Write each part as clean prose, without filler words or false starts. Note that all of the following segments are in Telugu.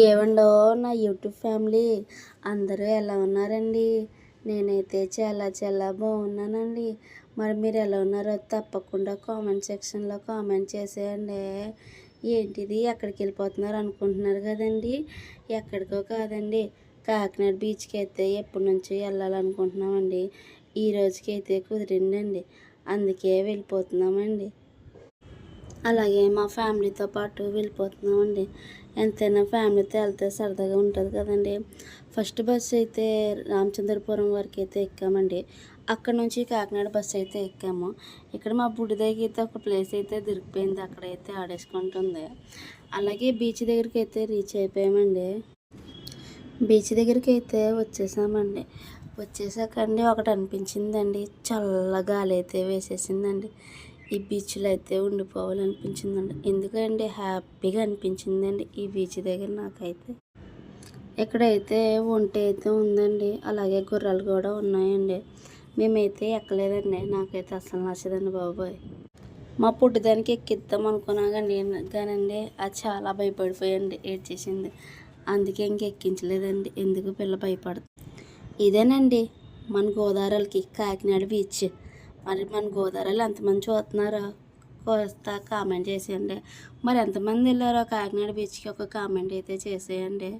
ఏవండో నా యూట్యూబ్ ఫ్యామిలీ అందరూ ఎలా ఉన్నారండి? నేనైతే చాలా చాలా బాగున్నానండి. మరి మీరు ఎలా ఉన్నారో తప్పకుండా కామెంట్ సెక్షన్లో కామెంట్ చేసేయండి. ఏంటిది ఎక్కడికి వెళ్ళిపోతున్నారు అనుకుంటున్నారు కదండి? ఎక్కడికో కాదండి, కాకినాడ బీచ్కి అయితే ఎప్పటి నుంచో వెళ్ళాలనుకుంటున్నామండి. ఈ రోజుకి అయితే కుదిరిందండి, అందుకే వెళ్ళిపోతున్నామండి. అలాగే మా ఫ్యామిలీతో పాటు వెళ్ళిపోతున్నామండి. ఎంతైనా ఫ్యామిలీతో వెళ్తే సరదాగా ఉంటుంది కదండి. ఫస్ట్ బస్సు అయితే రామచంద్రపురం వరకు అయితే ఎక్కామండి. అక్కడ నుంచి కాకినాడ బస్సు అయితే ఎక్కాము. ఇక్కడ మా బుడ్డి దగ్గర అయితే ఒక ప్లేస్ అయితే దొరికిపోయింది, అక్కడైతే ఆడేసుకుంటుంది. అలాగే బీచ్ దగ్గరికి అయితే రీచ్ అయిపోయామండి. బీచ్ దగ్గరికి అయితే వచ్చేసామండి. వచ్చేసాకండి ఒకటి అనిపించిందండి, చల్ల గాలి అయితే వేసేసిందండి. ఈ బీచ్లో అయితే ఉండిపోవాలనిపించిందండి. ఎందుకంటే హ్యాపీగా అనిపించిందండి ఈ బీచ్ దగ్గర నాకైతే. ఇక్కడైతే ఒంటె అయితే ఉందండి, అలాగే గుర్రాలు కూడా ఉన్నాయండి. మేమైతే ఎక్కలేదండి, నాకైతే అసలు నచ్చదండి బాబోయ్. మా పుట్టిదానికి ఎక్కిద్దాం అనుకున్నాకండి, కానండి అది చాలా భయపడిపోయండి, ఏడ్చేసింది. అందుకే ఇంక ఎక్కించలేదండి, ఎందుకు పిల్ల భయపడుతుంది. ఇదేనండి మన గోదావరికి కాకినాడ బీచ్. మరి మన గోదావరిలో ఎంతమంది చూస్తున్నారో కోస్తా కామెంట్ చేసేయండి. మరి ఎంతమంది వెళ్ళారో కాకినాడ బీచ్కి ఒక కామెంట్ అయితే చేసేయండి.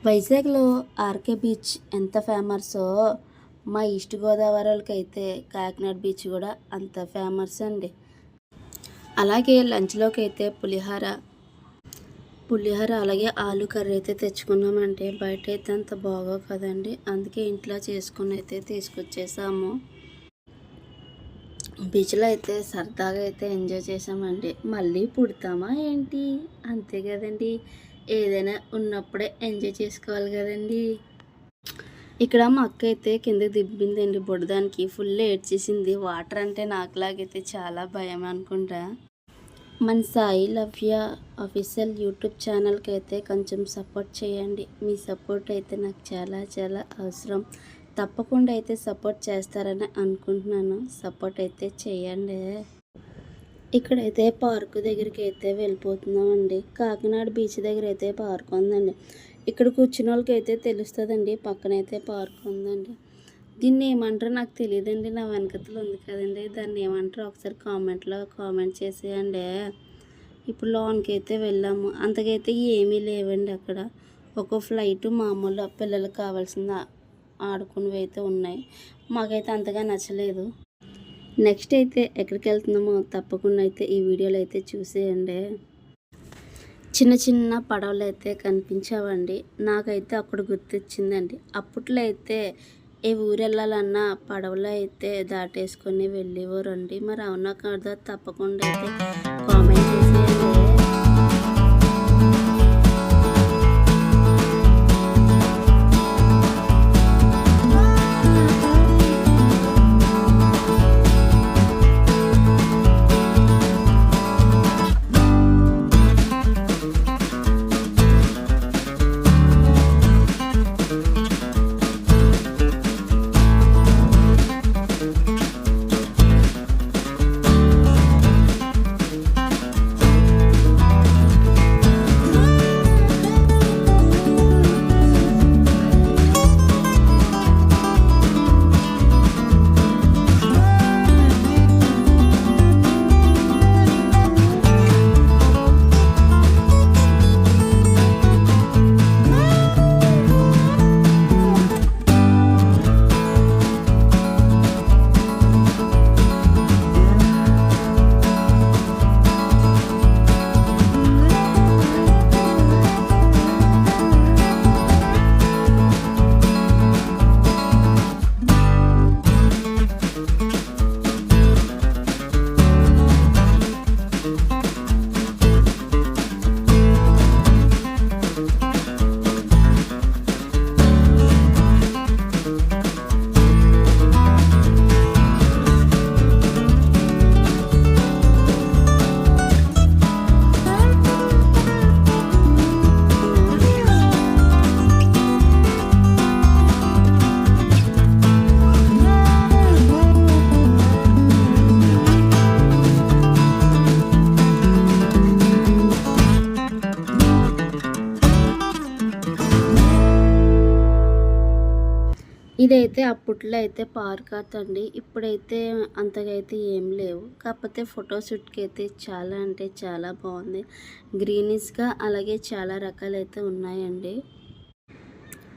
వైజాగ్లో ఆర్కే బీచ్ ఎంత ఫేమస్సో మా ఈస్ట్ గోదావరికి అయితే కాకినాడ బీచ్ కూడా అంత ఫేమస్ అండి. అలాగే లంచ్లోకి అయితే పులిహోర అలాగే ఆలు కర్రీ అయితే తెచ్చుకున్నామంటే బయట అయితే అంత బాగో కదండి, అందుకే ఇంట్లో చేసుకుని అయితే తీసుకొచ్చేసాము. బీచ్లో అయితే సరదాగా అయితే ఎంజాయ్ చేసామండి. మళ్ళీ పుడతామా ఏంటి? అంతే కదండి, ఏదైనా ఉన్నప్పుడే ఎంజాయ్ చేసుకోవాలి కదండి. ఇక్కడ మా అక్క అయితే కిందకి దిబ్బిందండి, బుడదానికి ఫుల్ ఏడ్చేసింది. వాటర్ అంటే నాకులాగైతే చాలా భయం అనుకుంటా. మన సాయి లవ్య అఫీషియల్ యూట్యూబ్ ఛానల్కి అయితే కొంచెం సపోర్ట్ చేయండి. మీ సపోర్ట్ అయితే నాకు చాలా చాలా అవసరం. తప్పకుండా అయితే సపోర్ట్ చేస్తారని అనుకుంటున్నాను. సపోర్ట్ అయితే చేయండి. ఇక్కడైతే పార్కు దగ్గరికి అయితే వెళ్ళిపోతున్నామండి. కాకినాడ బీచ్ దగ్గర అయితే పార్క్ ఉందండి. ఇక్కడ కూర్చున్న వాళ్ళకి అయితే తెలుస్తుందండి, పక్కనైతే పార్క్ ఉందండి. దీన్ని ఏమంటారో నాకు తెలియదండి, నా వెనకతలు ఉంది కదండి, దాన్ని ఏమంటారో ఒకసారి కామెంట్లో కామెంట్ చేసేయండి. ఇప్పుడు లోన్కి అయితే వెళ్ళాము, అంతకైతే ఏమీ లేవండి అక్కడ. ఒక ఫ్లైట్ మామూలు పిల్లలకు కావాల్సిన ఆడుకునేవి అయితే ఉన్నాయి. మాకైతే అంతగా నచ్చలేదు. నెక్స్ట్ అయితే ఎక్కడికి వెళ్తున్నామో తప్పకుండా అయితే ఈ వీడియోలో అయితే చూసేయండి. చిన్న చిన్న పడవలు అయితే కనిపించావండి, నాకైతే అక్కడ గుర్తొచ్చిందండి. అప్పట్లో అయితే ఏ ఊరు వెళ్ళాలన్నా పడవలో అయితే దాటేసుకొని వెళ్ళేవారండి. మరి అవునా కాదా తప్పకుండా అయితే కామెంట్ చేసేయండి. ఇదైతే అప్పట్లో అయితే పార్క్ అండి. ఇప్పుడైతే అంతగా అయితే ఏం లేవు. కాకపోతే ఫోటోషూట్‌కి అయితే చాలా అంటే చాలా బాగుంది. గ్రీనిష్‌గా అలాగే చాలా రకాలైతే ఉన్నాయండి.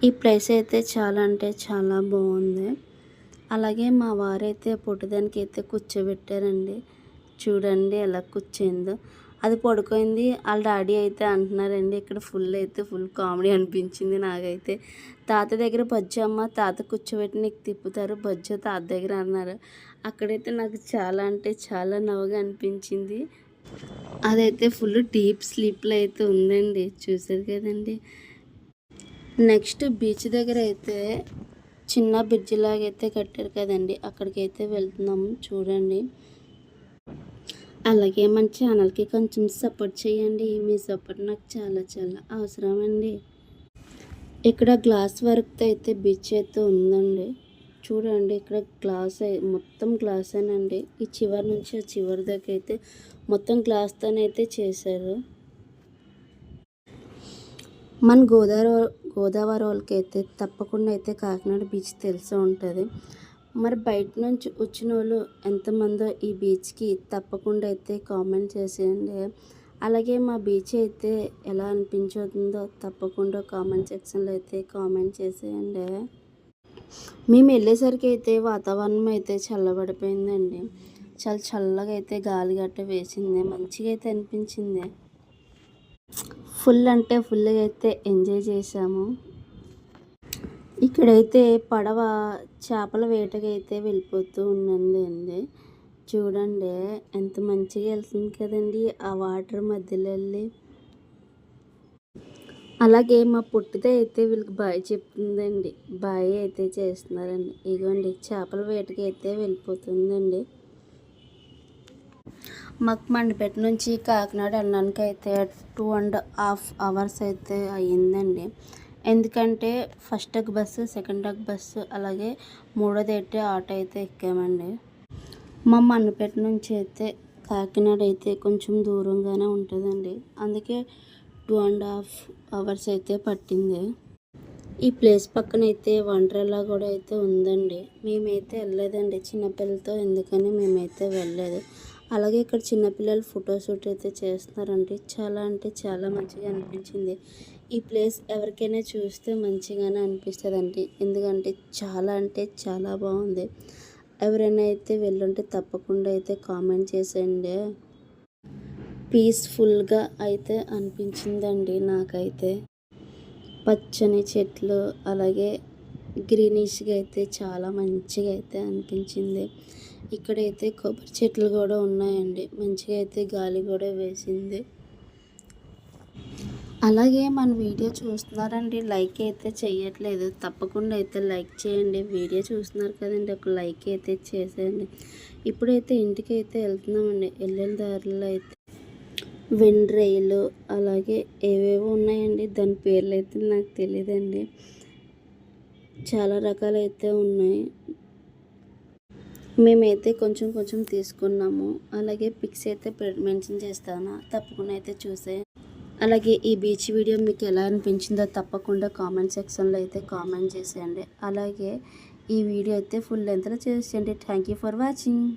ఈ ప్లేస్ అయితే చాలా అంటే చాలా బాగుంది. అలాగే మా వారైతే పొట్టిదానికైతే కూర్చోబెట్టారండి. చూడండి ఎలా కూర్చుందో. అది పడుకుంది. ఆళ్ళ డాడీ అయితే అంటున్నారండి. ఇక్కడ ఫుల్ కామెడీ అనిపించింది నాకైతే. తాత దగ్గర బజ్జో అమ్మ, తాత కూర్చోబెట్టి నీకు తిప్పుతారు బజ్జో తాత దగ్గర అన్నారు. అక్కడైతే నాకు చాలా అంటే చాలా నవ్వుగా అనిపించింది. అదైతే ఫుల్ డీప్ స్లీప్‌లో అయితే ఉందండి. చూసారు కదండీ! నెక్స్ట్ బీచ్ దగ్గర అయితే చిన్న బ్రిడ్జ్ లాగైతే కట్టారు కదండీ! అక్కడికైతే వెళ్తున్నాము చూడండి. అలాగే మన ఛానల్‌కి కొంచెం సపోర్ట్ చేయండి. మీ సపోర్ట్ నాకు చాలా చాలా అవసరం అండి. ఇక్కడ గ్లాస్ వర్క్‌తో అయితే బీచ్ అయితే ఉందండి. చూడండి ఇక్కడ మొత్తం గ్లాసేనండి. ఈ చివరి నుంచి ఆ చివరి దాకా అయితే మొత్తం గ్లాస్తోనైతే చేశారు. మన గోదావరి వాళ్ళకైతే తప్పకుండా అయితే కాకినాడ బీచ్ తెలిసే ఉంటుంది. మరి బయట నుంచి వచ్చినోళ్ళు ఎంతమందో ఈ బీచ్‌కి తప్పకుండా అయితే కామెంట్ చేసేయండి. అలాగే మా బీచ్ అయితే ఎలా అనిపించుతుందో తప్పకుండా కామెంట్ సెక్షన్‌లో అయితే కామెంట్ చేసేయండి. మేము వెళ్ళేసరికి అయితే వాతావరణం అయితే చల్లబడిపోయిందండి. చాలా చల్లగా అయితే గాలి గట్ట వేసింది. మంచిగా అయితే అనిపించింది. ఫుల్ అంటే ఫుల్‌గా అయితే ఎంజాయ్ చేశాము. ఇక్కడైతే పడవ చేపల వేటకైతే వెళ్ళిపోతూ ఉందండి. చూడండి ఎంత మంచిగా వెళ్తుంది కదండీ ఆ వాటర్ మధ్యలో వెళ్ళి. అలాగే మా పుట్టిదే అయితే వీళ్ళకి బాయ్ చెప్తుందండి. బాయ్ అయితే చేస్తున్నారండి. ఇగోండి చేపల వేటకి అయితే వెళ్ళిపోతుందండి. మాకు మండపేట నుంచి కాకినాడ వెళ్ళడానికి అయితే 2.5 అవర్స్ అయితే అయ్యిందండి. ఎందుకంటే ఫస్ట్ ఒక బస్సు, సెకండ్ ఒక బస్సు, అలాగే మూడోది అయితే ఆటో అయితే ఎక్కామండి. మా మండపేట నుంచి అయితే కాకినాడ అయితే కొంచెం దూరంగానే ఉంటుందండి. అందుకే 2.5 అవర్స్ అయితే పట్టింది. ఈ ప్లేస్ పక్కన అయితే వండర్లా కూడా అయితే ఉందండి. మేమైతే వెళ్ళలేదండి చిన్నపిల్లలతో, ఎందుకని మేమైతే వెళ్ళలేదు. అలాగే ఇక్కడ చిన్నపిల్లలు ఫోటోషూట్ అయితే చేస్తున్నారండి. చాలా అంటే చాలా మంచిగా అనిపించింది. ఈ ప్లేస్ ఎవరికైనా చూస్తే మంచిగానే అనిపిస్తుందండి. ఎందుకంటే చాలా అంటే చాలా బాగుంది. ఎవరైనా అయితే వెళ్ళుంటే తప్పకుండా అయితే కామెంట్ చేసేయండి. పీస్ఫుల్గా అయితే అనిపించిందండి నాకైతే. పచ్చని చెట్లు అలాగే గ్రీనిష్గా అయితే చాలా మంచిగా అయితే అనిపించింది. ఇక్కడైతే కొబ్బరి చెట్లు కూడా ఉన్నాయండి. మంచిగా అయితే గాలి కూడా వేసింది. అలాగే మన వీడియో చూస్తున్నారండి, లైక్ అయితే చేయట్లేదు. తప్పకుండా అయితే లైక్ చేయండి. వీడియో చూస్తున్నారు కదండి, ఒక లైక్ అయితే చేసేయండి. ఇప్పుడైతే ఇంటికి అయితే వెళ్తున్నామండి. వెళ్ళే దారిలో అయితే వెండ్రైలు అలాగే ఏవేవో ఉన్నాయండి. దాని పేర్లు అయితే నాకు తెలియదండి. చాలా రకాలైతే ఉన్నాయి. మేమైతే కొంచెం కొంచెం తీసుకున్నాము. అలాగే పిక్స్ అయితే మెన్షన్ చేస్తాను, తప్పకుండా అయితే చూసే. అలాగే ఈ బీచ్ వీడియో మీకు ఎలా అనిపించిందో తప్పకుండా కామెంట్ సెక్షన్లో అయితే కామెంట్ చేసేయండి. అలాగే ఈ వీడియో అయితే ఫుల్ లెంత్లో చేసేయండి. Thank you for watching.